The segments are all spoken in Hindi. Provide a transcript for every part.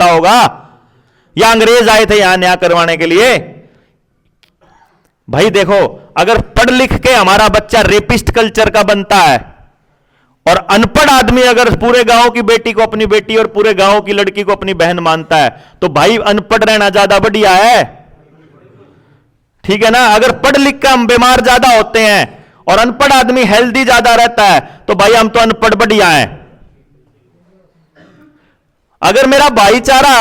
सकता होगा, या अंग्रेज आए थे यहां न्याय करवाने के लिए? भाई देखो, अगर पढ़ लिख के हमारा बच्चा रेपिस्ट कल्चर का बनता है और अनपढ़ आदमी अगर पूरे गांव की बेटी को अपनी बेटी और पूरे गांव की लड़की को अपनी बहन मानता है, तो भाई अनपढ़ रहना ज्यादा बढ़िया है, ठीक है ना? अगर पढ़ लिख के हम बीमार ज्यादा होते हैं और अनपढ़ आदमी हेल्दी ज्यादा रहता है, तो भाई हम तो अनपढ़ बढ़िया हैं। अगर मेरा भाईचारा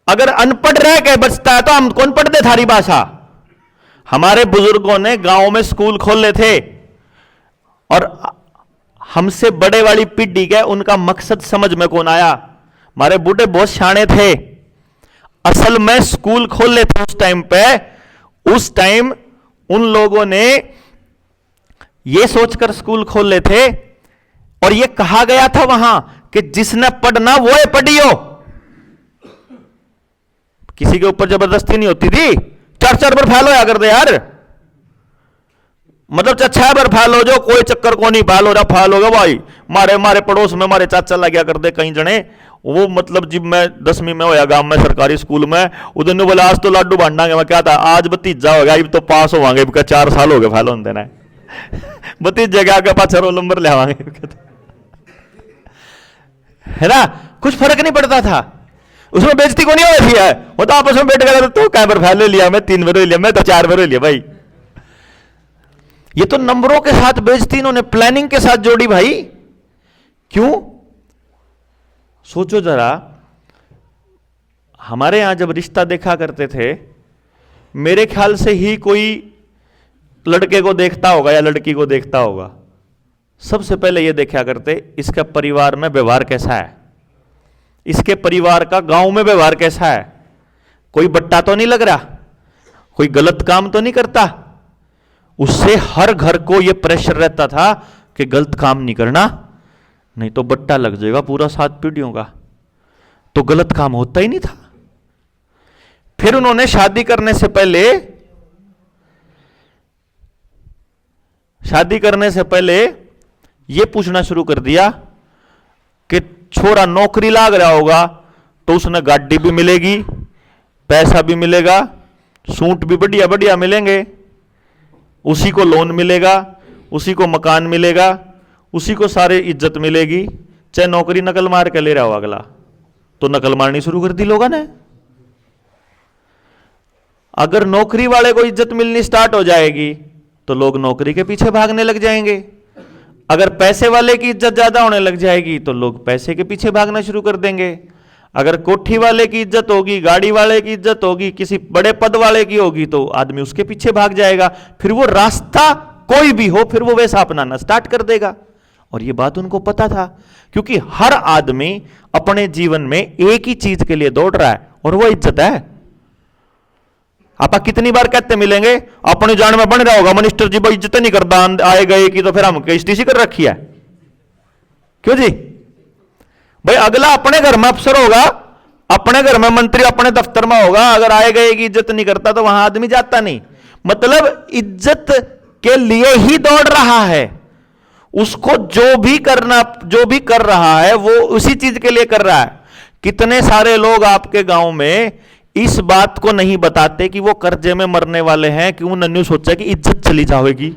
अगर अनपढ़ रह के बचता है, तो हम कौन पढ़ते थारी भाषा? हमारे बुजुर्गों ने गांव में स्कूल खोले थे, और हमसे बड़े वाली पीढ़ी के उनका मकसद समझ में कौन आया? हमारे बूढ़े बहुत शाणे थे, असल में स्कूल खोले थे उस टाइम पे। उस टाइम उन लोगों ने यह सोचकर स्कूल खोले थे, और यह कहा गया था वहां कि जिसने पढ़ना वो है पढ़ियो। किसी के ऊपर जबरदस्ती नहीं होती थी, चार बार फैलो या कर दे यार, मतलब 6 बार फैलो जो, कोई चक्कर को नहीं, फैलो रहा फैल होगा भाई। मारे पड़ोस में मारे चाचा लग गया कर दे कहीं जने, वो मतलब जब मैं 10वीं में होया गांव में सरकारी स्कूल में, उधर ने बोला आज तो लाडू बांटांगे। मैं क्या था, आज भतीजा हो गया, अब तो पास होवांगे, 4 साल हो गए फैलो होने देना भतीजे के आगे पाछा रोल नंबर ले आवांगे, है ना? कुछ फर्क नहीं पड़ता था, उसमें बेइज्जती को नहीं हो रही है, वो तो आपस में बैठ गया, तो कै बार फैल लिया, मैं 3 बार लिया, मैं तो 4 बार लिया भाई। ये तो नंबरों के साथ बेइज्जती इन्होंने प्लानिंग के साथ जोड़ी भाई। क्यों? सोचो जरा, हमारे यहां जब रिश्ता देखा करते थे, मेरे ख्याल से ही कोई लड़के को देखता होगा या लड़की को देखता होगा, सबसे पहले यह देखा करते इसका परिवार में व्यवहार कैसा है, इसके परिवार का गांव में व्यवहार कैसा है, कोई बट्टा तो नहीं लग रहा, कोई गलत काम तो नहीं करता। उससे हर घर को यह प्रेशर रहता था कि गलत काम नहीं करना, नहीं तो बट्टा लग जाएगा पूरा 7 पीढ़ियों का। तो गलत काम होता ही नहीं था। फिर उन्होंने शादी करने से पहले यह पूछना शुरू कर दिया कि छोरा नौकरी लाग रहा होगा तो उसने गाड़ी भी मिलेगी, पैसा भी मिलेगा, सूट भी बढ़िया बढ़िया मिलेंगे, उसी को लोन मिलेगा, उसी को मकान मिलेगा, उसी को सारे इज्जत मिलेगी। चाहे नौकरी नकल मार के ले रहा हो अगला, तो नकल मारनी शुरू कर दी लोगों ने। अगर नौकरी वाले को इज्जत मिलनी स्टार्ट हो जाएगी तो लोग नौकरी के पीछे भागने लग जाएंगे। अगर पैसे वाले की इज्जत ज्यादा होने लग जाएगी तो लोग पैसे के पीछे भागना शुरू कर देंगे। अगर कोठी वाले की इज्जत होगी, गाड़ी वाले की इज्जत होगी, किसी बड़े पद वाले की होगी, तो आदमी उसके पीछे भाग जाएगा। फिर वो रास्ता कोई भी हो, फिर वो वैसा अपनाना स्टार्ट कर देगा। और ये बात उनको पता था, क्योंकि हर आदमी अपने जीवन में एक ही चीज के लिए दौड़ रहा है, और वो इज्जत है। आप कितनी बार कहते मिलेंगे, अपने जान में बन रहा होगा मिनिस्टर जी भाई इज्जत नहीं करता आए गए की, तो फिर हम केसटीसी कर रखी है क्यों जी? भाई अगला अपने घर में अफसर होगा, अपने घर में मंत्री अपने दफ्तर में होगा, अगर आए गए की इज्जत नहीं करता तो वहां आदमी जाता नहीं। मतलब इज्जत के लिए ही दौड़ रहा है। उसको जो भी कर रहा है वो उसी चीज के लिए कर रहा है। कितने सारे लोग आपके गांव में इस बात को नहीं बताते कि वो कर्जे में मरने वाले हैं, क्यों नन्नू सोचा कि इज्जत चली जाएगी।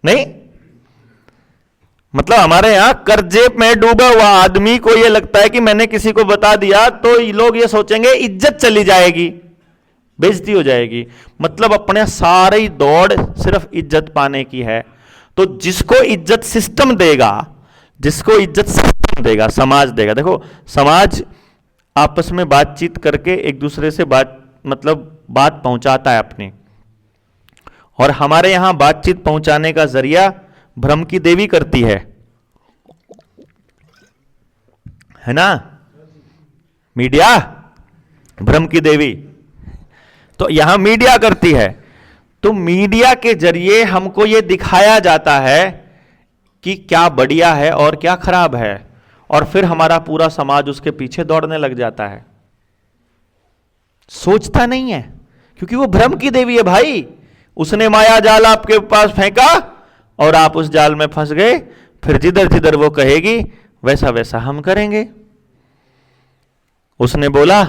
नहीं, मतलब हमारे यहां कर्जे में डूबा हुआ आदमी को यह लगता है कि मैंने किसी को बता दिया तो लोग ये सोचेंगे इज्जत चली जाएगी, बेइज्जती हो जाएगी। मतलब अपने सारी दौड़ सिर्फ इज्जत पाने की है। तो जिसको इज्जत सिस्टम देगा, समाज देगा। देखो, समाज आपस में बातचीत करके एक दूसरे से बात पहुंचाता है अपनी, और हमारे यहां बातचीत पहुंचाने का जरिया भ्रम की देवी करती है ना? मीडिया भ्रम की देवी तो यहां मीडिया करती है। तो मीडिया के जरिए हमको यह दिखाया जाता है कि क्या बढ़िया है और क्या खराब है, और फिर हमारा पूरा समाज उसके पीछे दौड़ने लग जाता है। सोचता नहीं है, क्योंकि वो भ्रम की देवी है भाई। उसने माया जाल आपके पास फेंका और आप उस जाल में फंस गए। फिर जिधर जिधर वो कहेगी वैसा वैसा हम करेंगे। उसने बोला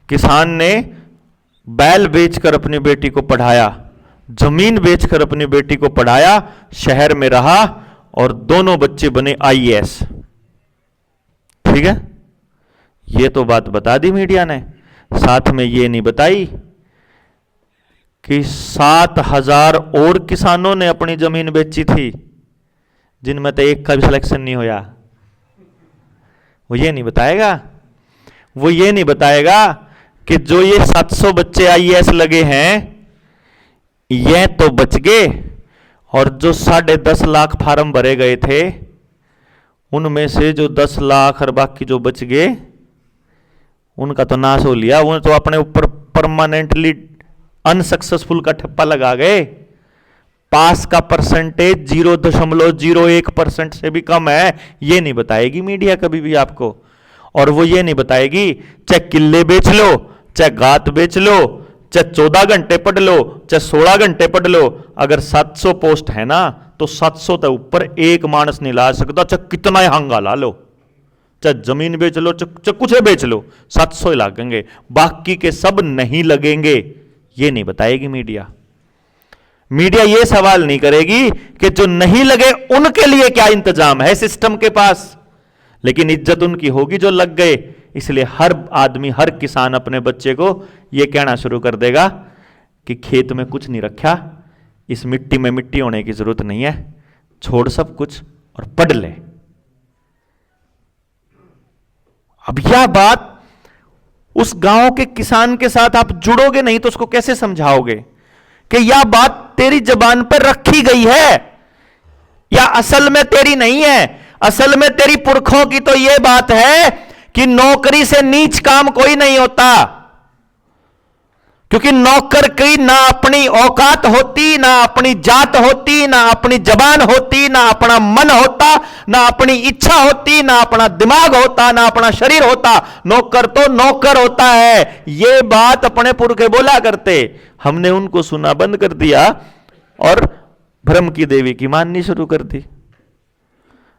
किसान ने बैल बेचकर अपनी बेटी को पढ़ाया, जमीन बेचकर अपनी बेटी को पढ़ाया, शहर में रहा और दोनों बच्चे बने आईएएस। ठीक है, ये तो बात बता दी मीडिया ने, साथ में ये नहीं बताई कि 7,000 और किसानों ने अपनी जमीन बेची थी जिनमें तो एक का भी सिलेक्शन नहीं होया। वो ये नहीं बताएगा कि जो ये 700 बच्चे आईएएस लगे हैं ये तो बच गए, और जो 10.5 लाख फार्म भरे गए थे उनमें से जो 10 लाख और बाकी जो बच गए उनका तो नाश हो लिया। वो तो अपने ऊपर परमानेंटली अनसक्सेसफुल का ठप्पा लगा गए। पास का परसेंटेज 0.01% से भी कम है, ये नहीं बताएगी मीडिया कभी भी आपको। और वो ये नहीं बताएगी चाहे किले बेच लो, चाहे गात बेच लो, चाहे 14 घंटे पढ़ लो, चाहे 16 घंटे पढ़ लो, अगर 700 पोस्ट है ना तो 700 के ऊपर एक मानस नहीं ला सकता, चाहे कितना ही हंगा ला लो, चाहे जमीन बेच लो, चाहे कुछ बेच लो, 700 ही लागेंगे, बाकी के सब नहीं लगेंगे। ये नहीं बताएगी मीडिया। मीडिया ये सवाल नहीं करेगी कि जो नहीं लगे उनके लिए क्या इंतजाम है सिस्टम के पास, लेकिन इज्जत उनकी होगी जो लग गए। इसलिए हर आदमी, हर किसान अपने बच्चे को यह कहना शुरू कर देगा कि खेत में कुछ नहीं रखा, इस मिट्टी में मिट्टी होने की जरूरत नहीं है, छोड़ सब कुछ और पढ़ ले। अब यह बात उस गांव के किसान के साथ आप जुड़ोगे नहीं तो उसको कैसे समझाओगे कि यह बात तेरी जबान पर रखी गई है या असल में तेरी नहीं है। असल में तेरी पुरखों की तो यह बात है कि नौकरी से नीच काम कोई नहीं होता, क्योंकि नौकर की ना अपनी औकात होती, ना अपनी जात होती, ना अपनी जबान होती, ना अपना मन होता, ना अपनी इच्छा होती, ना अपना दिमाग होता, ना अपना शरीर होता। नौकर तो नौकर होता है। यह बात अपने पुरखे बोला करते, हमने उनको सुना बंद कर दिया और भ्रम की देवी की माननी शुरू कर दी।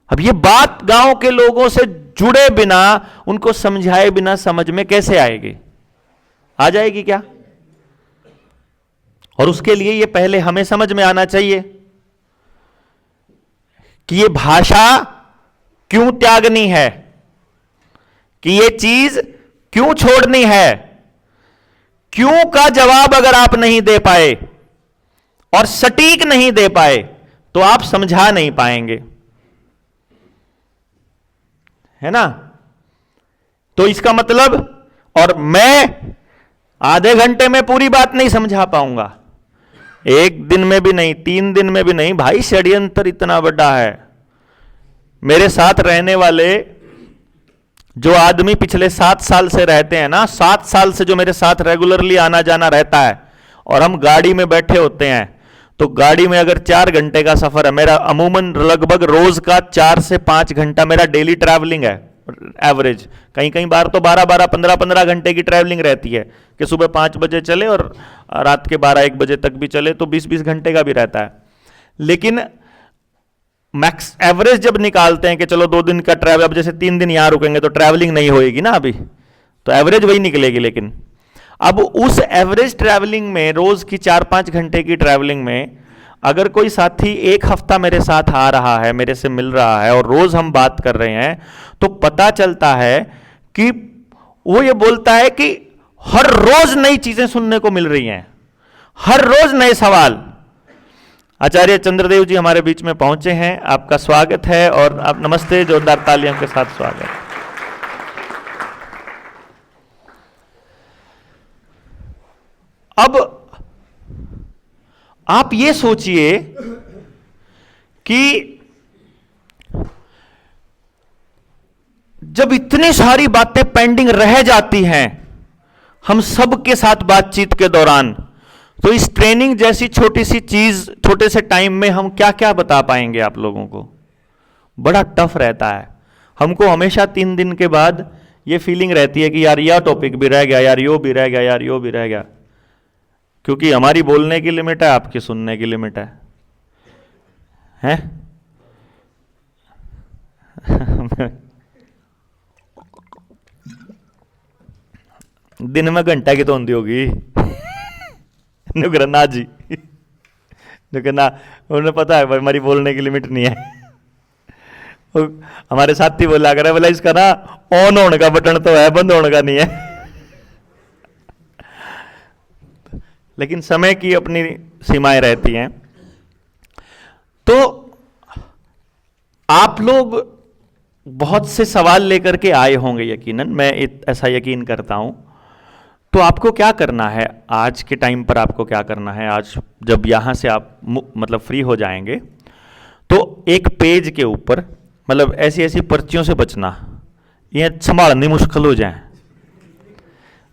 अब ये बात गांव के लोगों से जुड़े बिना, उनको समझाए बिना समझ में कैसे आएगी? आ जाएगी क्या? और उसके लिए ये पहले हमें समझ में आना चाहिए कि ये भाषा क्यों त्यागनी है, कि ये चीज क्यों छोड़नी है। क्यों का जवाब अगर आप नहीं दे पाए और सटीक नहीं दे पाए तो आप समझा नहीं पाएंगे, है ना? तो इसका मतलब, और मैं आधे घंटे में पूरी बात नहीं समझा पाऊंगा, एक दिन में भी नहीं, 3 दिन में भी नहीं। भाई षड्यंत्र इतना बड़ा है। मेरे साथ रहने वाले जो आदमी पिछले 7 साल से रहते हैं ना, 7 साल से जो मेरे साथ रेगुलरली आना जाना रहता है, और हम गाड़ी में बैठे होते हैं, तो गाड़ी में अगर 4 घंटे का सफर है, मेरा अमूमन लगभग रोज का 4 से 5 घंटा मेरा डेली ट्रैवलिंग है एवरेज। कहीं कहीं बार तो 12-12, 15-15 घंटे की ट्रैवलिंग रहती है कि सुबह 5 बजे चले और रात के 12-1 बजे तक भी चले, तो 20-20 घंटे का भी रहता है। लेकिन मैक्स एवरेज जब निकालते हैं कि चलो 2 दिन का ट्रैवल, अब जैसे 3 दिन यहां रुकेंगे तो ट्रैवलिंग नहीं होएगी ना अभी, तो एवरेज वही निकलेगी। लेकिन अब उस एवरेज ट्रैवलिंग में, रोज की 4-5 घंटे की ट्रैवलिंग में, अगर कोई साथी 1 हफ्ता मेरे साथ आ रहा है, मेरे से मिल रहा है और रोज हम बात कर रहे हैं, तो पता चलता है कि वो ये बोलता है कि हर रोज नई चीजें सुनने को मिल रही हैं, हर रोज नए सवाल। आचार्य चंद्रदेव जी हमारे बीच में पहुंचे हैं, आपका स्वागत है। और आप नमस्ते, जोरदार तालियों के साथ स्वागत। अब आप ये सोचिए कि जब इतनी सारी बातें पेंडिंग रह जाती हैं हम सब के साथ बातचीत के दौरान, तो इस ट्रेनिंग जैसी छोटी सी चीज, छोटे से टाइम में हम क्या क्या बता पाएंगे आप लोगों को? बड़ा टफ रहता है। हमको हमेशा 3 दिन के बाद ये फीलिंग रहती है कि यार यह टॉपिक भी रह गया, यार यो भी रह गया, यार यो भी रह गया, क्योंकि हमारी बोलने की लिमिट है, आपकी सुनने की लिमिट है, हैं? दिन में घंटा की तो होती होगी। ना जी, ना उन्हें पता है भाई हमारी बोलने की लिमिट नहीं है। हमारे साथी बोला करे बोला इसका ना ऑन होने का बटन तो है, बंद होने का नहीं है। लेकिन समय की अपनी सीमाएं रहती हैं। तो आप लोग बहुत से सवाल लेकर के आए होंगे यकीनन, मैं ऐसा यकीन करता हूं। तो आपको क्या करना है आज के टाइम पर, आपको क्या करना है आज जब यहां से आप मतलब फ्री हो जाएंगे, तो एक पेज के ऊपर मतलब ऐसी ऐसी पर्चियों से बचना, ये संभालनी मुश्किल हो जाए।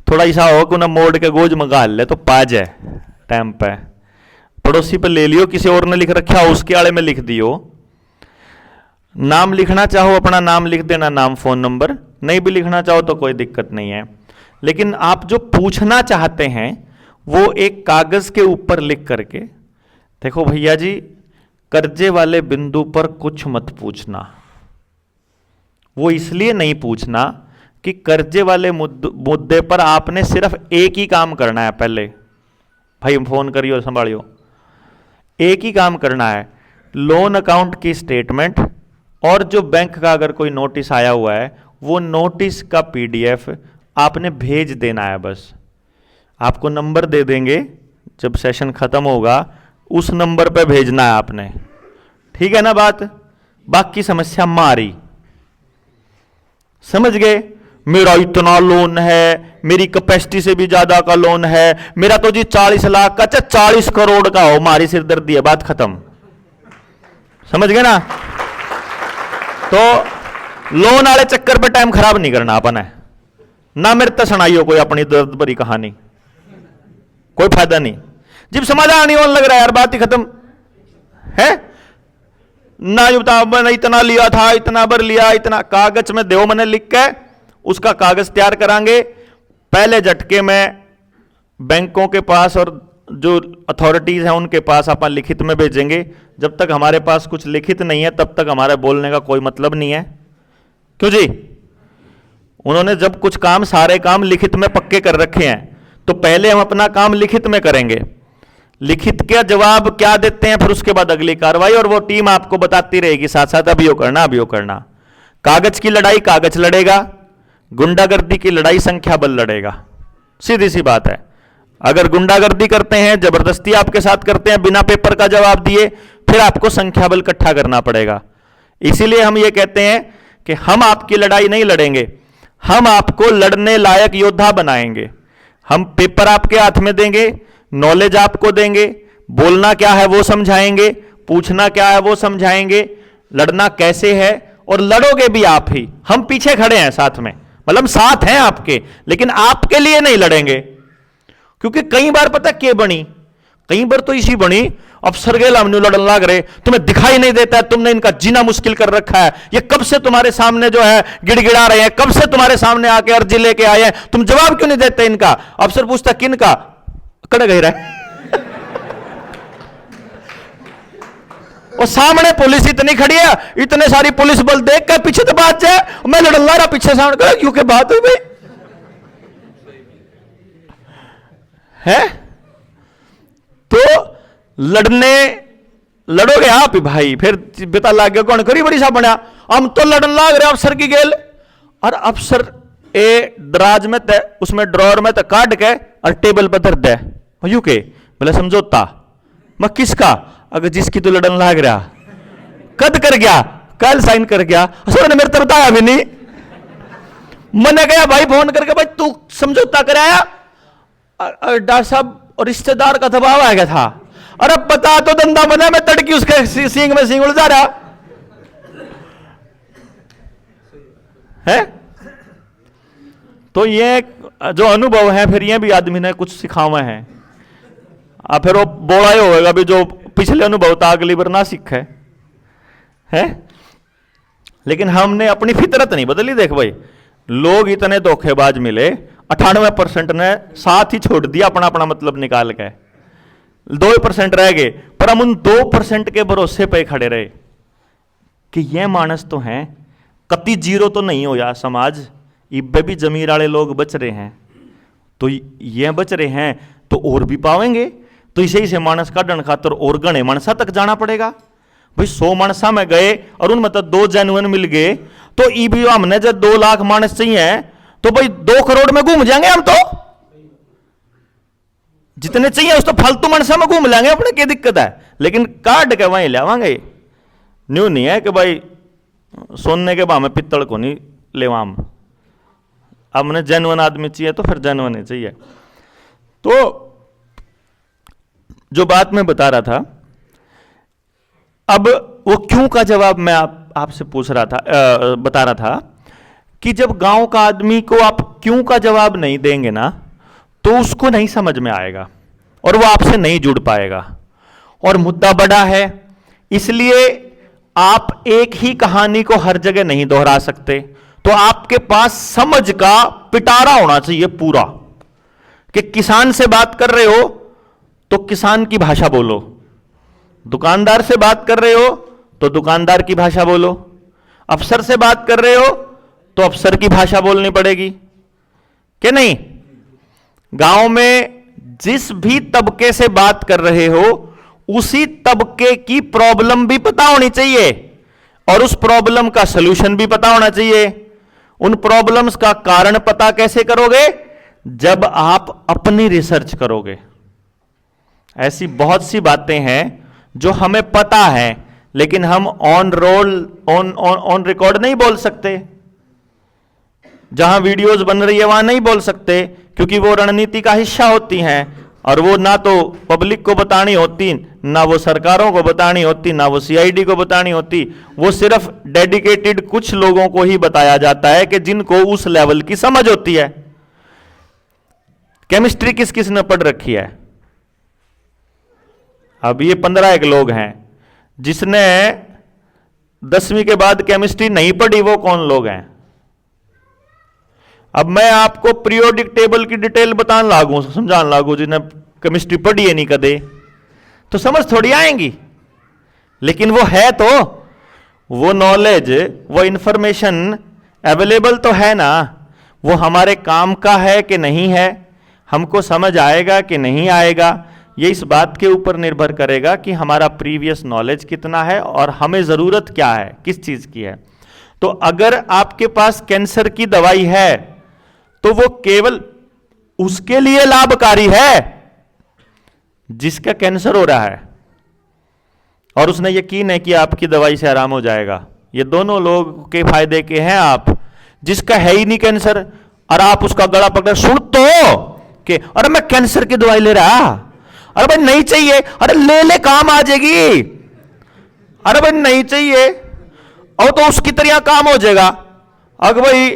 थोड़ा ऐसा हो कि उन्हें मोड़ के गोज मंगा ले तो पा जाए टाइम पे। पड़ोसी पे ले लियो, किसी और ने लिख रखा हो उसके आड़े में लिख दियो। नाम लिखना चाहो अपना नाम लिख देना, नाम फोन नंबर, नहीं भी लिखना चाहो तो कोई दिक्कत नहीं है। लेकिन आप जो पूछना चाहते हैं वो एक कागज के ऊपर लिख करके, देखो भैया जी कर्जे वाले बिंदु पर कुछ मत पूछना। वो इसलिए नहीं पूछना कि कर्जे वाले मुद्दे पर आपने सिर्फ एक ही काम करना है। पहले भाई फोन करियो संभालियो, एक ही काम करना है, लोन अकाउंट की स्टेटमेंट और जो बैंक का अगर कोई नोटिस आया हुआ है वो नोटिस का पीडीएफ आपने भेज देना है। बस आपको नंबर दे देंगे, जब सेशन खत्म होगा उस नंबर पे भेजना है आपने, ठीक है ना बात। बाकी समस्या मारी, समझ गए। मेरा इतना लोन है, मेरी कैपेसिटी से भी ज्यादा का लोन है, मेरा तो जी 40 लाख का, 40 करोड़ का हो, मारी सिरदर्दी है, बात खत्म। समझ गए ना। तो लोन वाले चक्कर पे टाइम खराब नहीं करना अपन है ना। मेरे तक सुनाइयो कोई अपनी दर्द भरी कहानी, कोई फायदा नहीं। जब समाधान नहीं होने लग रहा है यार, बात ही खत्म है ना। ये बता मैंने इतना लिया था, इतना भर लिया, इतना कागज में दो मैंने लिख के, उसका कागज तैयार करांगे। पहले झटके में बैंकों के पास और जो अथॉरिटीज हैं उनके पास अपन लिखित में भेजेंगे। जब तक हमारे पास कुछ लिखित नहीं है तब तक हमारे बोलने का कोई मतलब नहीं है। क्यों जी, उन्होंने जब कुछ काम, सारे काम लिखित में पक्के कर रखे हैं, तो पहले हम अपना काम लिखित में करेंगे। लिखित का जवाब क्या देते हैं, फिर उसके बाद अगली कार्रवाई, और वो टीम आपको बताती रहेगी साथ साथ अभी यो करना, अभी यो करना। कागज की लड़ाई कागज लड़ेगा, गुंडागर्दी की लड़ाई संख्या बल लड़ेगा। सीधी सी बात है। अगर गुंडागर्दी करते हैं, जबरदस्ती आपके साथ करते हैं, बिना पेपर का जवाब दिए, फिर आपको संख्या बल इकट्ठा करना पड़ेगा। इसीलिए हम ये कहते हैं कि हम आपकी लड़ाई नहीं लड़ेंगे, हम आपको लड़ने लायक योद्धा बनाएंगे। हम पेपर आपके हाथ में देंगे, नॉलेज आपको देंगे, बोलना क्या है वो समझाएंगे, पूछना क्या है वो समझाएंगे, लड़ना कैसे है, और लड़ोगे भी आप ही। हम पीछे खड़े हैं साथ में, मतलब साथ हैं आपके, लेकिन आपके लिए नहीं लड़ेंगे। क्योंकि कई बार पता क्या बनी, कई बार तो इसी बनी, अफसर के लामने लड़न लाग रहे, तुम्हें दिखाई नहीं देता है, तुमने इनका जीना मुश्किल कर रखा है, ये कब से तुम्हारे सामने जो है गिड़गिड़ा रहे हैं, कब से तुम्हारे सामने आके अर्जी लेके आए हैं, तुम जवाब क्यों नहीं देते इनका। अफसर पूछता किन का, कड़े गई रहा और सामने पुलिस इतनी खड़ी है, इतने सारी पुलिस बल देख के पीछे तो बात जाए, मैं लड़न ला रहा पीछे सामने, क्योंकि बात हुई भाई है। तो लड़ोगे आप ही भाई, फिर पता लग गया कौन करी बड़ी सा बना। हम तो लड़न लाग रहे अफसर की गेल, और अफसर ए दराज में ते उसमें ड्रॉर में तो काट के और टेबल पर धर दे, यू के बोले समझौता। मैं किसका, अगर जिसकी तो लड़न लाग रहा, कद कर गया, कल साइन कर गया। सर ने मेरे तरफ बताया भी नहीं, मैंने कहा भाई फोन करके भाई तू समझौता कराया, डॉक्टर साहब और रिश्तेदार का दबाव आ गया था, अरे बता तो धंधा बना, मैं तड़की उसके सींग में सींग उलझा रहा है। तो ये जो अनुभव है, फिर ये भी आदमी ने कुछ सिखावा है, फिर वो बोला ही होगा भी जो पिछले अनुभव था अगली बार ना सीखे है। लेकिन हमने अपनी फितरत नहीं बदली। देख भाई, लोग इतने धोखेबाज मिले, 98% ने साथ ही छोड़ दिया अपना अपना मतलब निकाल के, 2% रह गए, पर हम उन 2% के भरोसे पे खड़े रहे कि ये मानस तो हैं, कति जीरो तो नहीं हो या समाज, इब्बे भी जमीर वाले लोग बच रहे हैं, तो ये बच रहे हैं तो और भी पावेंगे। तो इसे से मानस काटन खातर और गणे मानसा तक जाना पड़ेगा। भाई 100 मानसा में गए और उनमें तो 2 जेन्युइन मिल गए, तो ई भी हमने जब 2 लाख मानस चाहिए तो भाई 2 करोड़ में घूम जाएंगे हम। तो जितने चाहिए उस तो फालतू मनसा में घूम लेंगे, अपने क्या दिक्कत है। लेकिन काट के वहीं लावांगे। न्यू नहीं है कि भाई सोने के भाव में पित्तल को नहीं लेवा हम। हमने जेन्युइन आदमी चाहिए तो फिर जेन्युइन ही चाहिए। तो जो बात मैं बता रहा था, अब वो क्यों का जवाब मैं आपसे पूछ रहा था, बता रहा था कि जब गांव का आदमी को आप क्यों का जवाब नहीं देंगे ना, तो उसको नहीं समझ में आएगा और वो आपसे नहीं जुड़ पाएगा। और मुद्दा बड़ा है, इसलिए आप एक ही कहानी को हर जगह नहीं दोहरा सकते। तो आपके पास समझ का पिटारा होना चाहिए पूरा, कि किसान से बात कर रहे हो तो किसान की भाषा बोलो, दुकानदार से बात कर रहे हो तो दुकानदार की भाषा बोलो, अफसर से बात कर रहे हो तो अफसर की भाषा बोलनी पड़ेगी कि नहीं। गांव में जिस भी तबके से बात कर रहे हो उसी तबके की प्रॉब्लम भी पता होनी चाहिए और उस प्रॉब्लम का सलूशन भी पता होना चाहिए। उन प्रॉब्लम्स का कारण पता कैसे करोगे? जब आप अपनी रिसर्च करोगे। ऐसी बहुत सी बातें हैं जो हमें पता है लेकिन हम ऑन रिकॉर्ड नहीं बोल सकते। जहां वीडियोस बन रही है वहां नहीं बोल सकते, क्योंकि वो रणनीति का हिस्सा होती हैं और वो ना तो पब्लिक को बतानी होती, ना वो सरकारों को बतानी होती, ना वो सीआईडी को बतानी होती। वो सिर्फ डेडिकेटेड कुछ लोगों को ही बताया जाता है कि जिनको उस लेवल की समझ होती है। केमिस्ट्री किस किस ने पढ़ रखी है? अब ये 15 लोग हैं। जिसने 10वीं के बाद केमिस्ट्री नहीं पढ़ी वो कौन लोग हैं? अब मैं आपको पीरियोडिक टेबल की डिटेल बताने लागू, समझाने लागू, जिन्हें केमिस्ट्री पढ़ी है नहीं कदे, तो समझ थोड़ी आएंगी। लेकिन वो है तो, वो नॉलेज, वो इंफॉर्मेशन अवेलेबल तो है ना। वो हमारे काम का है कि नहीं है, हमको समझ आएगा कि नहीं आएगा, ये इस बात के ऊपर निर्भर करेगा कि हमारा प्रीवियस नॉलेज कितना है और हमें जरूरत क्या है, किस चीज की है। तो अगर आपके पास कैंसर की दवाई है तो वो केवल उसके लिए लाभकारी है जिसका कैंसर हो रहा है और उसने यकीन है कि आपकी दवाई से आराम हो जाएगा। ये दोनों लोग के फायदे के हैं आप। जिसका है ही नहीं कैंसर और आप उसका गला पकड़ सुन तो कि अरे मैं कैंसर की दवाई ले रहा, अरे भाई नहीं चाहिए, अरे ले ले काम आ जाएगी, अरे भाई नहीं चाहिए और तो उसकी तरह काम हो जाएगा। अगर भाई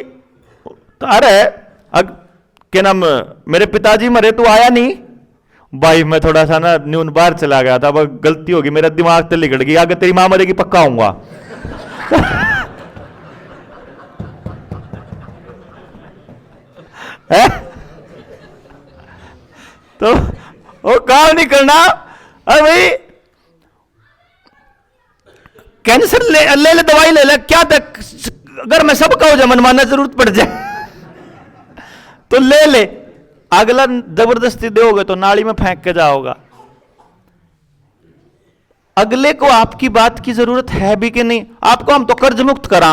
अरे क्या नाम, मेरे पिताजी मरे तू आया नहीं भाई, मैं थोड़ा सा ना न्यून बाहर चला गया था, अब गलती होगी, मेरा दिमाग तो लिगड़ गई, अगर तेरी मां मरेगी पक्का आऊंगा। तो वो काम नहीं करना। अरे भाई कैंसर ले ले दवाई ले ले, क्या तक अगर मैं सबका हो जाए मनमाना जरूरत पड़ जाए तो ले ले, अगला जबरदस्ती दोगे तो नाली में फेंक के जाओगा। अगले को आपकी बात की जरूरत है भी कि नहीं? आपको हम तो कर्ज मुक्त करा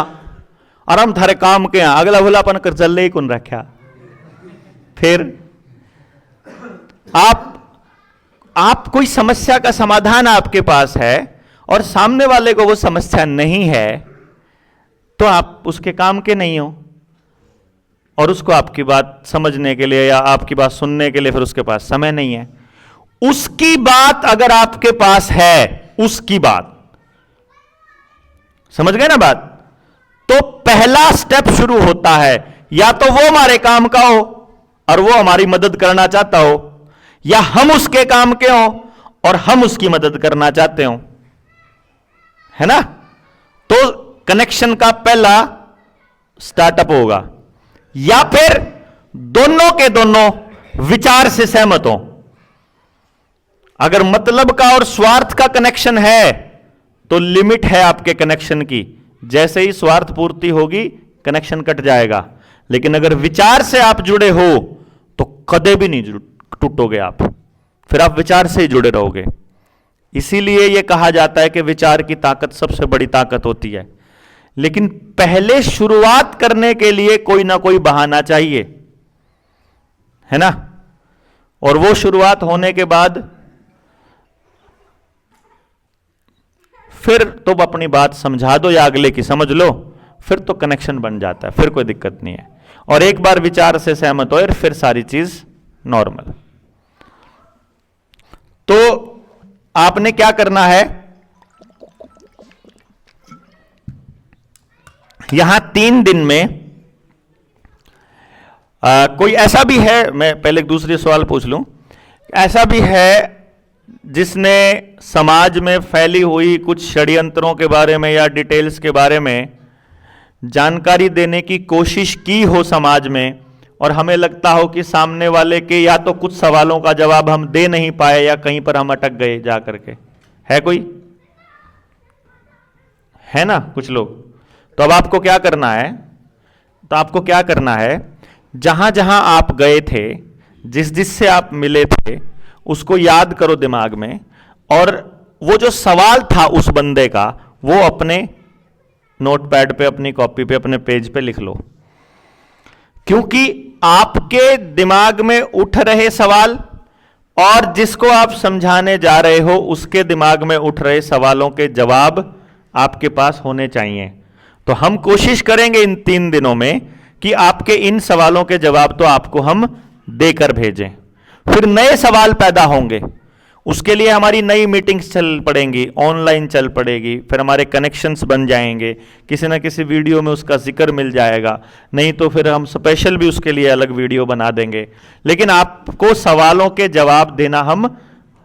और हम थारे काम के हैं, अगला भलापन कर्ज ले ही कौन रखा। फिर आप कोई समस्या का समाधान आपके पास है और सामने वाले को वो समस्या नहीं है तो आप उसके काम के नहीं हो और उसको आपकी बात समझने के लिए या आपकी बात सुनने के लिए फिर उसके पास समय नहीं है। उसकी बात अगर आपके पास है, उसकी बात, समझ गए ना बात? तो पहला स्टेप शुरू होता है, या तो वो हमारे काम का हो और वो हमारी मदद करना चाहता हो, या हम उसके काम के हो और हम उसकी मदद करना चाहते हो, है ना? तो कनेक्शन का पहला स्टार्टअप होगा। या फिर दोनों के दोनों विचार से सहमत हो। अगर मतलब का और स्वार्थ का कनेक्शन है तो लिमिट है आपके कनेक्शन की, जैसे ही स्वार्थ पूर्ति होगी कनेक्शन कट जाएगा। लेकिन अगर विचार से आप जुड़े हो तो कदे भी नहीं टूटोगे आप, फिर आप विचार से ही जुड़े रहोगे। इसीलिए यह कहा जाता है कि विचार की ताकत सबसे बड़ी ताकत होती है। लेकिन पहले शुरुआत करने के लिए कोई ना कोई बहाना चाहिए, है ना। और वो शुरुआत होने के बाद फिर तुम अपनी बात समझा दो या अगले की समझ लो, फिर तो कनेक्शन बन जाता है, फिर कोई दिक्कत नहीं है। और एक बार विचार से सहमत हो फिर सारी चीज नॉर्मल। तो आपने क्या करना है, यहां 3 दिन में कोई ऐसा भी है, मैं पहले एक दूसरी सवाल पूछ लूं, ऐसा भी है जिसने समाज में फैली हुई कुछ षड्यंत्रों के बारे में या डिटेल्स के बारे में जानकारी देने की कोशिश की हो समाज में, और हमें लगता हो कि सामने वाले के या तो कुछ सवालों का जवाब हम दे नहीं पाए या कहीं पर हम अटक गए जा करके, है कोई? है ना कुछ लोग। तो अब आपको क्या करना है, तो आपको क्या करना है, जहां जहां आप गए थे, जिस जिससे आप मिले थे, उसको याद करो दिमाग में, और वो जो सवाल था उस बंदे का वो अपने नोटपैड पे, अपनी कॉपी पे, अपने पेज पे लिख लो। क्योंकि आपके दिमाग में उठ रहे सवाल और जिसको आप समझाने जा रहे हो उसके दिमाग में उठ रहे सवालों के जवाब आपके पास होने चाहिए। तो हम कोशिश करेंगे इन 3 दिनों में कि आपके इन सवालों के जवाब तो आपको हम देकर भेजें। फिर नए सवाल पैदा होंगे, उसके लिए हमारी नई मीटिंग्स चल पड़ेंगी, ऑनलाइन चल पड़ेगी, फिर हमारे कनेक्शंस बन जाएंगे, किसी ना किसी वीडियो में उसका जिक्र मिल जाएगा, नहीं तो फिर हम स्पेशल भी उसके लिए अलग वीडियो बना देंगे। लेकिन आपको सवालों के जवाब देना हम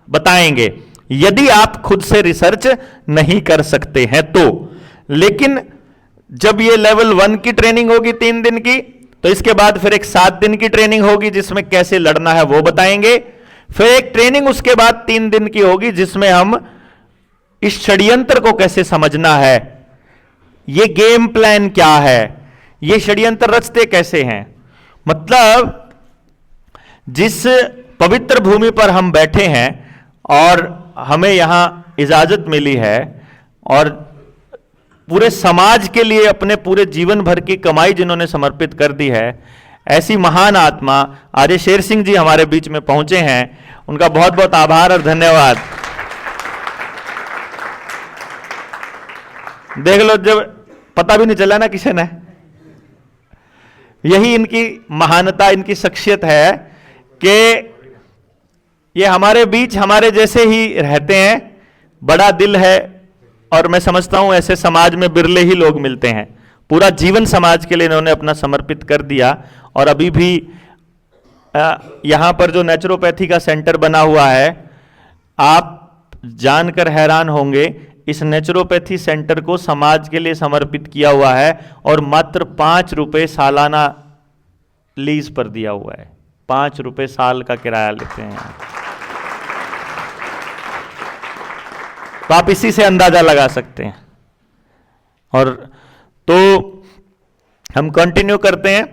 बताएंगे, यदि आप खुद से रिसर्च नहीं कर सकते हैं तो। लेकिन जब ये लेवल 1 की ट्रेनिंग होगी 3 दिन की, तो इसके बाद फिर एक 7 दिन की ट्रेनिंग होगी जिसमें कैसे लड़ना है वो बताएंगे। फिर एक ट्रेनिंग उसके बाद 3 दिन की होगी जिसमें हम इस षड्यंत्र को कैसे समझना है, ये गेम प्लान क्या है, ये षड्यंत्र रचते कैसे हैं। मतलब जिस पवित्र भूमि पर हम बैठे हैं और हमें यहां इजाजत मिली है और पूरे समाज के लिए अपने पूरे जीवन भर की कमाई जिन्होंने समर्पित कर दी है, ऐसी महान आत्मा आर्य शेर सिंह जी हमारे बीच में पहुंचे हैं। उनका बहुत बहुत आभार और धन्यवाद। देख लो, जब पता भी नहीं चला ना किसी ने, यही इनकी महानता, इनकी शख्सियत है कि ये हमारे बीच हमारे जैसे ही रहते हैं, बड़ा दिल है। और मैं समझता हूं ऐसे समाज में बिरले ही लोग मिलते हैं। पूरा जीवन समाज के लिए इन्होंने अपना समर्पित कर दिया। और अभी भी यहां पर जो नेचुरोपैथी का सेंटर बना हुआ है, आप जानकर हैरान होंगे, इस नेचुरोपैथी सेंटर को समाज के लिए समर्पित किया हुआ है और मात्र 5 रुपए सालाना लीज पर दिया हुआ है। 5 रुपए साल का किराया लेते हैं। तो आप इसी से अंदाजा लगा सकते हैं। और तो हम कंटिन्यू करते हैं।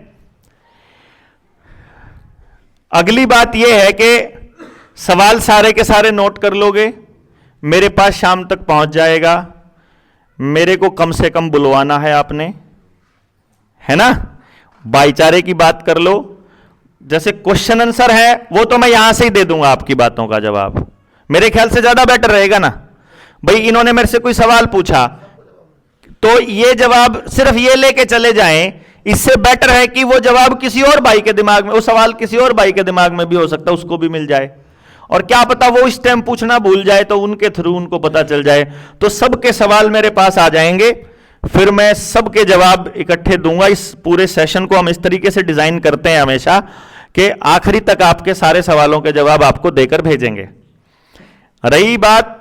अगली बात यह है कि सवाल सारे के सारे नोट कर लोगे, मेरे पास शाम तक पहुंच जाएगा। मेरे को कम से कम बुलवाना है आपने, है ना। भाईचारे की बात कर लो। जैसे क्वेश्चन आंसर है वो तो मैं यहां से ही दे दूंगा आपकी बातों का जवाब, मेरे ख्याल से ज्यादा बेटर रहेगा ना। भाई इन्होंने मेरे से कोई सवाल पूछा तो ये जवाब सिर्फ ये लेके चले जाएं, इससे बेटर है कि वो जवाब किसी और भाई के दिमाग में, वो सवाल किसी और भाई के दिमाग में भी हो सकता है, उसको भी मिल जाए। और क्या पता वो इस टाइम पूछना भूल जाए तो उनके थ्रू उनको पता चल जाए। तो सबके सवाल मेरे पास आ जाएंगे, फिर मैं सबके जवाब इकट्ठे दूंगा। इस पूरे सेशन को हम इस तरीके से डिजाइन करते हैं हमेशा कि आखिरी तक आपके सारे सवालों के जवाब आपको देकर भेजेंगे। रही बात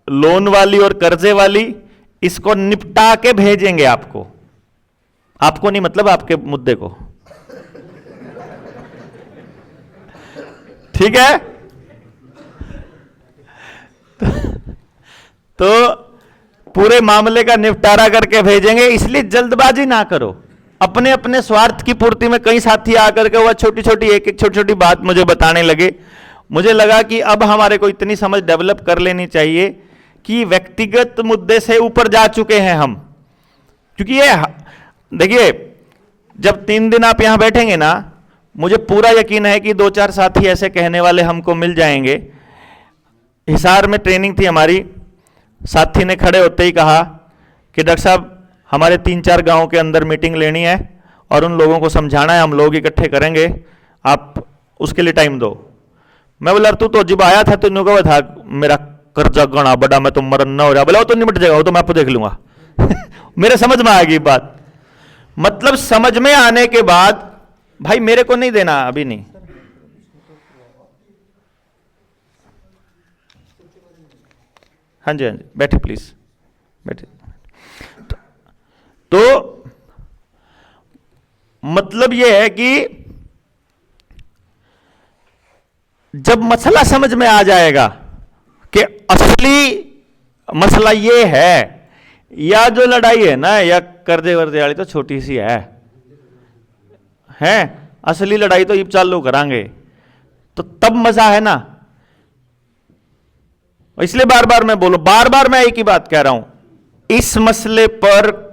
लोन वाली और कर्जे वाली, इसको निपटा के भेजेंगे आपको। आपको नहीं, मतलब आपके मुद्दे को, ठीक है। तो पूरे मामले का निपटारा करके भेजेंगे, इसलिए जल्दबाजी ना करो। अपने अपने स्वार्थ की पूर्ति में कई साथी आकर के वह छोटी छोटी एक एक छोटी छोटी बात मुझे बताने लगे। मुझे लगा कि अब हमारे को इतनी समझ डेवलप कर लेनी चाहिए कि व्यक्तिगत मुद्दे से ऊपर जा चुके हैं हम। क्योंकि ये देखिए, जब 3 दिन आप यहां बैठेंगे ना, मुझे पूरा यकीन है कि 2-4 साथी ऐसे कहने वाले हमको मिल जाएंगे। हिसार में ट्रेनिंग थी हमारी, साथी ने खड़े होते ही कहा कि डॉक्टर साहब हमारे 3-4 गांव के अंदर मीटिंग लेनी है और उन लोगों को समझाना है, हम लोग इकट्ठे करेंगे, आप उसके लिए टाइम दो। मैं बोला तू तो जब आया था तो न्यू कहा था मेरा कर्जा गणा बड़ा, मैं तो मरन न हो रहा। बोला वो तो निपट जाएगा, वो तो मैं आपको देख लूंगा। मेरे समझ में आ गई बात। मतलब समझ में आने के बाद भाई मेरे को नहीं देना, अभी नहीं। हाँ जी, हाँ जी, बैठे प्लीज, बैठे। तो मतलब यह है कि जब मसला समझ में आ जाएगा कि असली मसला यह है, या जो लड़ाई है ना या कर्जे वर्जे वाली तो छोटी सी है, असली लड़ाई तो ये चालू करांगे, तो तब मजा है ना। इसलिए बार बार मैं बोलूं, बार बार मैं एक ही बात कह रहा हूं, इस मसले पर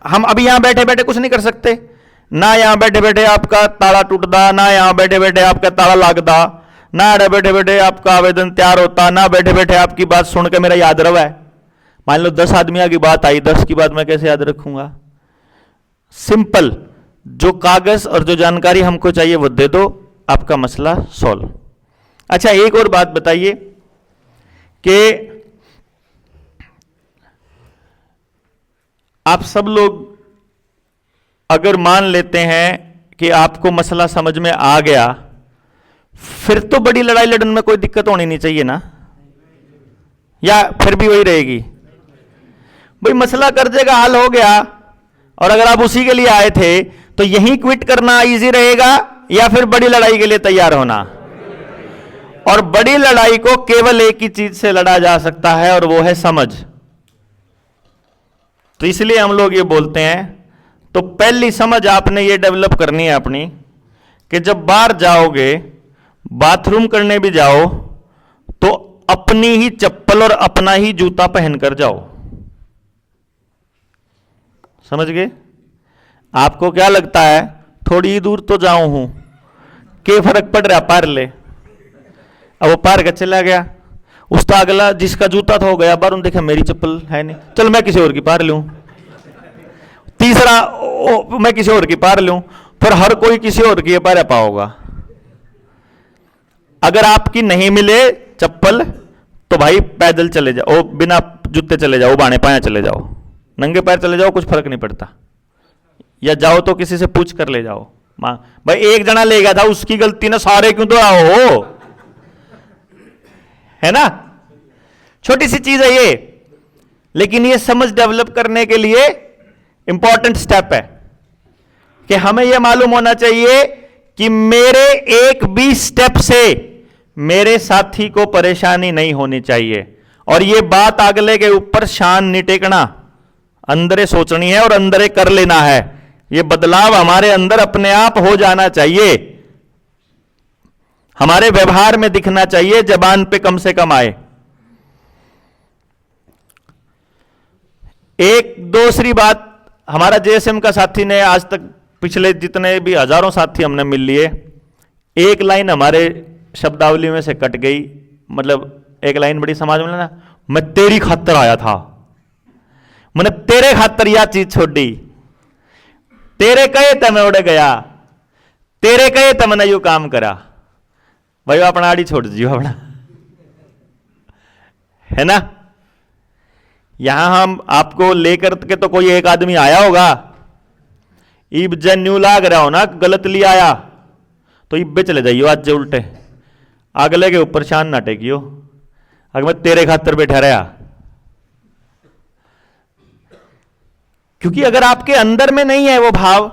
हम अभी यहां बैठे बैठे कुछ नहीं कर सकते ना। यहां बैठे बैठे आपका ताला टूटदा, ना यहां बैठे बैठे आपका ताला लागदा, ना बैठे बैठे आपका आवेदन तैयार होता, ना बैठे बैठे आपकी बात सुन के मेरा याद रवा है। मान लो 10 आदमियों की बात आई, 10 की बात मैं कैसे याद रखूंगा। सिंपल, जो कागज और जो जानकारी हमको चाहिए वो दे दो, आपका मसला सॉल्व। अच्छा, एक और बात बताइए कि आप सब लोग अगर मान लेते हैं कि आपको मसला समझ में आ गया, फिर तो बड़ी लड़ाई लड़ने में कोई दिक्कत होनी नहीं चाहिए ना, या फिर भी वही रहेगी? भाई मसला कर्जे का हल हो गया और अगर आप उसी के लिए आए थे तो यहीं क्विट करना इजी रहेगा या फिर बड़ी लड़ाई के लिए तैयार होना? और बड़ी लड़ाई को केवल एक ही चीज से लड़ा जा सकता है और वो है समझ। तो इसलिए हम लोग ये बोलते हैं, तो पहली समझ आपने ये डेवलप करनी है अपनी कि जब बाहर जाओगे, बाथरूम करने भी जाओ तो अपनी ही चप्पल और अपना ही जूता पहनकर जाओ। समझ गए? आपको क्या लगता है थोड़ी दूर तो जाऊं हूं, क्या फर्क पड़ रहा, पार ले। अब वो पार का चला गया, उसका अगला जिसका जूता था हो गया बाहर, देखा मेरी चप्पल है नहीं, चल मैं किसी और की पार लूं। तीसरा मैं किसी और की पार लूं, फिर हर कोई किसी और की पार पाओगा। अगर आपकी नहीं मिले चप्पल तो भाई पैदल चले जाओ, बिना जूते चले जाओ, बाणे पाया चले जाओ, नंगे पैर चले जाओ, कुछ फर्क नहीं पड़ता। या जाओ तो किसी से पूछ कर ले जाओ। मां भाई एक जना ले गया था, उसकी गलती ना, सारे क्यों तो आओ, है ना? छोटी सी चीज है ये, लेकिन ये समझ डेवलप करने के लिए इंपॉर्टेंट स्टेप है कि हमें यह मालूम होना चाहिए कि मेरे एक भी स्टेप से मेरे साथी को परेशानी नहीं होनी चाहिए। और यह बात अगले के ऊपर शान नहीं टेकना, अंदरे सोचनी है और अंदरे कर लेना है। यह बदलाव हमारे अंदर अपने आप हो जाना चाहिए, हमारे व्यवहार में दिखना चाहिए, जबान पे कम से कम आए। एक दूसरी बात, हमारा जेएसएम का साथी ने आज तक पिछले जितने भी हजारों साथी हमने मिल लिए, एक लाइन हमारे शब्दावली में से कट गई। मतलब एक लाइन बड़ी समाज में ना, मैं तेरी खातर आया था, मैंने तेरे खातर यह चीज छोड़ दी, तेरे कहे तो मैं उड़ गया, तेरे कहे तो मैंने यू काम करा। भाई अपना आड़ी छोड़ दीजिए अपना, है ना? यहां हम आपको लेकर के तो कोई एक आदमी आया होगा, ईब जन्यू लाग रहा हो ना, गलत लिया आया तो इब्बे चले जाइयो, आज जो उल्टे अगले के ऊपर शान ना टेकियो, अगर मैं तेरे खातर बैठा रहा। क्योंकि अगर आपके अंदर में नहीं है वो भाव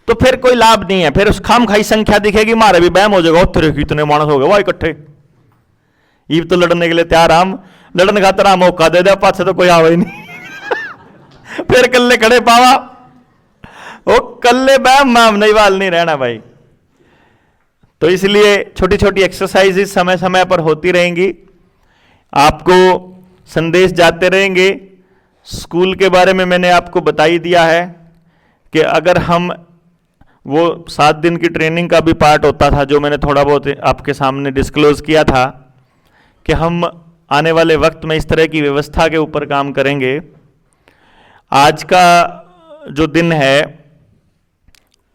तो फिर कोई लाभ नहीं है, फिर उस खाम खाई संख्या दिखेगी, मारे भी बहम हो जाएगा, तेरे कितने मानस हो गए वह इकट्ठे। ईब तो लड़ने के लिए तैयार, हम लड़ने खातर हम मौका दे दे, पाछे तो कोई आवे ही नहीं। फिर कल्ले खड़े पावा वो कल्ले बैम माम नहीं वाल नहीं रहना भाई। तो इसलिए छोटी छोटी एक्सरसाइजेस समय समय पर होती रहेंगी, आपको संदेश जाते रहेंगे। स्कूल के बारे में मैंने आपको बता ही दिया है कि अगर हम वो 7 दिन की ट्रेनिंग का भी पार्ट होता था जो मैंने थोड़ा बहुत आपके सामने डिस्क्लोज किया था कि हम आने वाले वक्त में इस तरह की व्यवस्था के ऊपर काम करेंगे। आज का जो दिन है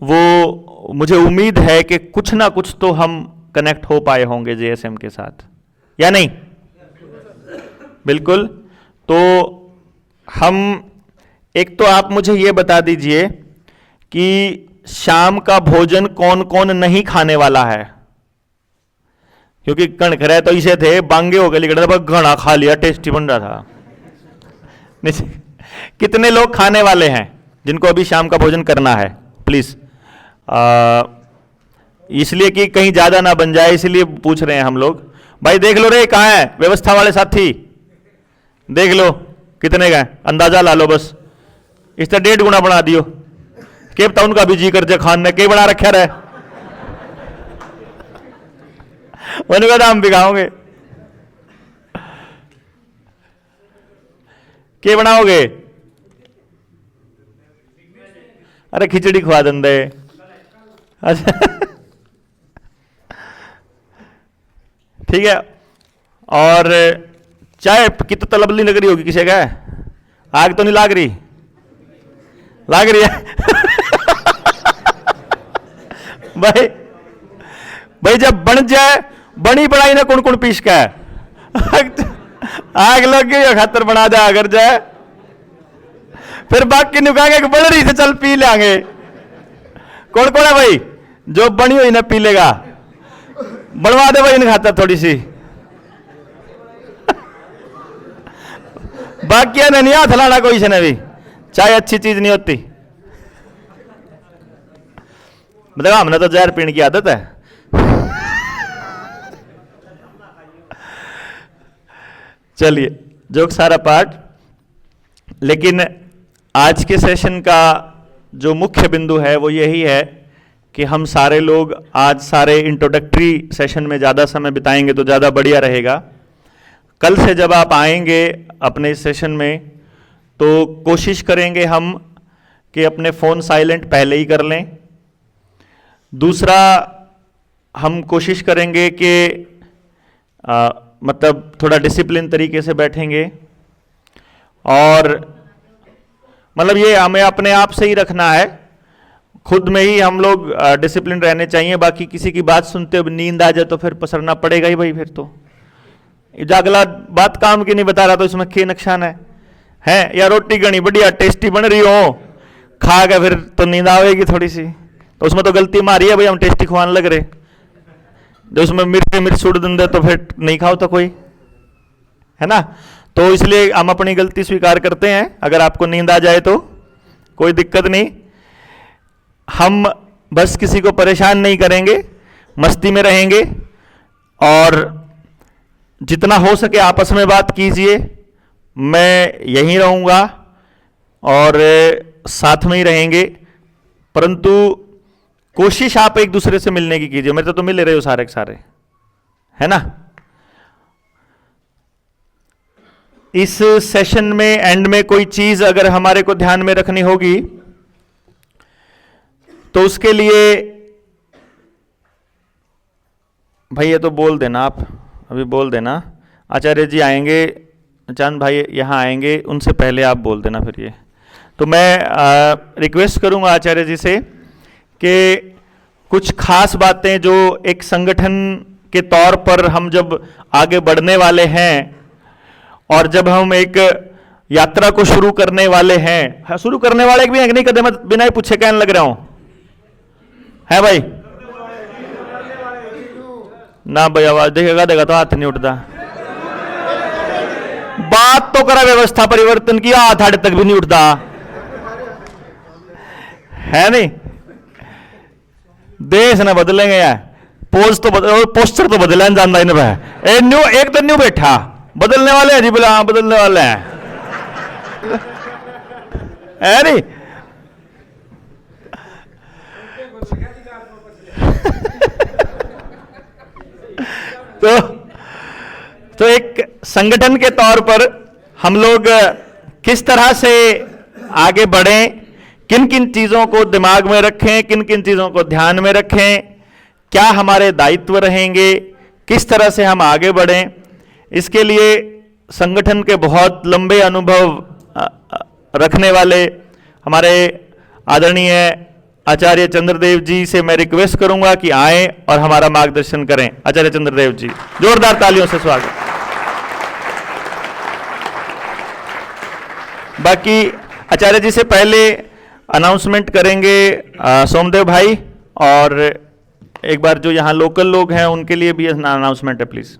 वो मुझे उम्मीद है कि कुछ ना कुछ तो हम कनेक्ट हो पाए होंगे जेएसएम के साथ, या नहीं? बिल्कुल। तो हम एक तो आप मुझे ये बता दीजिए कि शाम का भोजन कौन कौन नहीं खाने वाला है, क्योंकि कणखरे तो इसे थे बांगे हो गए लिखा घना खा लिया टेस्टी बन रहा था। कितने लोग खाने वाले हैं जिनको अभी शाम का भोजन करना है? प्लीज, इसलिए कि कहीं ज्यादा ना बन जाए इसलिए पूछ रहे हैं हम लोग। भाई देख लो रे, कहाँ है व्यवस्था वाले साथी? देख लो कितने गए, अंदाजा ला लो बस। इस तरह 1.5 गुना बना दियो के बता, उनका भी जी कर जे खान ने के बना रखा रहे, उनका दाम भी खाओगे। के बनाओगे? अरे खिचड़ी खुआ दंदे। अच्छा ठीक है। और चाय की तो तलब नहीं लग रही होगी किसी का? आग तो नहीं लाग रही? लाग रही है भाई भाई जब बन जाए, बनी बनाई ना कौन कौन पीस का है आग लग गई खातर बना दे अगर जाए, फिर बाकी नुकाएंगे कि बन रही से चल पी लेंगे। कौन कौन है भाई जो बनी हुई ना पी लेगा? बनवा दे भाई इन खातर थोड़ी सी बाकी ने नहीं हाथ लाना कोई से भी, चाय अच्छी चीज नहीं होती। मतलब हमने तो जहर पीने की आदत है। चलिए जोक सारा पार्ट, लेकिन आज के सेशन का जो मुख्य बिंदु है वो यही है कि हम सारे लोग आज सारे इंट्रोडक्टरी सेशन में ज़्यादा समय बिताएंगे तो ज़्यादा बढ़िया रहेगा। कल से जब आप आएंगे अपने इस सेशन में तो कोशिश करेंगे हम कि अपने फ़ोन साइलेंट पहले ही कर लें। दूसरा, हम कोशिश करेंगे कि मतलब थोड़ा डिसिप्लिन तरीके से बैठेंगे, और मतलब ये हमें अपने आप से ही रखना है, खुद में ही हम लोग डिसिप्लिन रहने चाहिए। बाकी किसी की बात सुनते हुए नींद आ जाए तो फिर पसरना पड़ेगा ही भाई। फिर तो अगला बात काम की नहीं बता रहा तो इसमें क्या नुकसान है? या रोटी घनी बढ़िया टेस्टी बन रही हो, खा के फिर तो नींद आएगी थोड़ी सी, तो उसमें तो गलती हमारी है भाई, हम टेस्टी खुआने लग रहे। जो उसमें मिर्च सुड़ देंगे तो फिर नहीं खाओ तो कोई है ना। तो इसलिए हम अपनी गलती स्वीकार करते हैं। अगर आपको नींद आ जाए तो कोई दिक्कत नहीं, हम बस किसी को परेशान नहीं करेंगे, मस्ती में रहेंगे, और जितना हो सके आपस में बात कीजिए। मैं यहीं रहूँगा और साथ में ही रहेंगे, परंतु कोशिश आप एक दूसरे से मिलने की कीजिए। मेरे तो मिल रहे हो सारे के सारे, है ना। इस सेशन में एंड में कोई चीज अगर हमारे को ध्यान में रखनी होगी तो उसके लिए भाई ये तो बोल देना, आप अभी बोल देना। आचार्य जी आएंगे, चांद भाई यहाँ आएंगे, उनसे पहले आप बोल देना फिर ये। तो मैं रिक्वेस्ट करूंगा आचार्य जी से कि कुछ खास बातें जो एक संगठन के तौर पर हम जब आगे बढ़ने वाले हैं और जब हम एक यात्रा को शुरू करने वाले हैं, शुरू करने वाले भी हैं कि नहीं, कदम बिना ही पूछे कहने लग रहा हूं, है भाई ना भाई? आवाज देगा तो हाथ नहीं उठता। बात तो करा व्यवस्था परिवर्तन की, हाथ हाथ तक भी नहीं उठता, है नहीं? देश ना बदलेंगे यार, पोज तो बदल, पोस्टर तो बदला जानता इन भाई। न्यू एक तो न्यू बैठा, बदलने वाले हैं जी, बोला हाँ बदलने वाले हैं, है नहीं? तो एक संगठन के तौर पर हम लोग किस तरह से आगे बढ़ें, किन किन चीजों को दिमाग में रखें, किन किन चीजों को ध्यान में रखें, क्या हमारे दायित्व रहेंगे, किस तरह से हम आगे बढ़ें, इसके लिए संगठन के बहुत लंबे अनुभव रखने वाले हमारे आदरणीय आचार्य चंद्रदेव जी से मैं रिक्वेस्ट करूंगा कि आएं और हमारा मार्गदर्शन करें। आचार्य चंद्रदेव जी, जोरदार तालियों से स्वागत। बाकी आचार्य जी से पहले अनाउंसमेंट करेंगे सोमदेव भाई, और एक बार जो यहाँ लोकल लोग हैं उनके लिए भी अनाउंसमेंट है प्लीज।